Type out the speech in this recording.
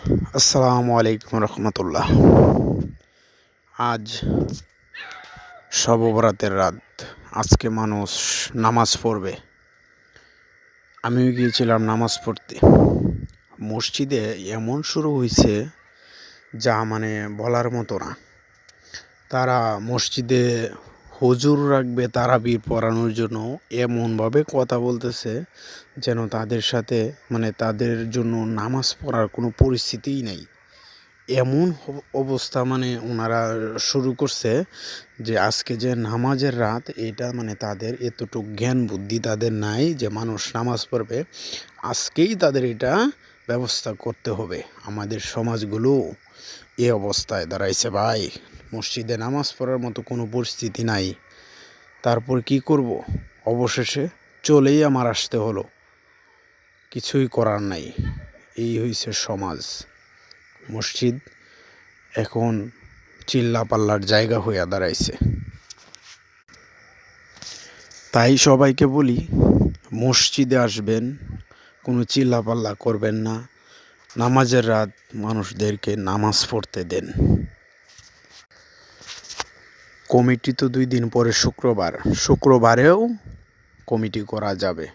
আসসালামু আলাইকুম রহমতুল্লাহ। আজ শবে বরাতের রাত। আজকে মানুষ নামাজ পড়বে। আমিও গিয়েছিলাম নামাজ পড়তে। মসজিদে এমন শুরু হয়েছে যা মানে বলার মতো না। তারা মসজিদে হুজুর রাখবে তারাবি পড়ানোর জন্য এমনভাবে কথা বলতেছে যেন তাদের সাথে তাদের জন্য নামাজ পড়ার কোনো পরিস্থিতিই নেই। এমন অবস্থা ওনারা শুরু করছে যে আজকে যে নামাজের রাত এটা তাদের এতটুকু জ্ঞান বুদ্ধি তাদের নাই যে মানুষ নামাজ পড়বে। আজকেই তাদের এটা ব্যবস্থা করতে হবে। আমাদের সমাজগুলো এ অবস্থায় দাঁড়াইছে ভাই। মসজিদে নামাজ পড়ার মতো কোনো পরিস্থিতি নাই। তারপর কি করব? অবশেষে চলেই আমার আসতে হলো। কিছুই করার নাই। এই হইছে সমাজ। মসজিদ এখন চিল্লাপাল্লার জায়গা হইয়া দাঁড়াইছে। তাই সবাইকে বলি, মসজিদে আসবেন, কোনো চিল্লাপাল্লা করবেন না। নামাজের রাত, মানুষদেরকে নামাজ পড়তে দেন। কমিটি তো 2 দিন পরে শুক্রবারেও কমিটি করা যাবে।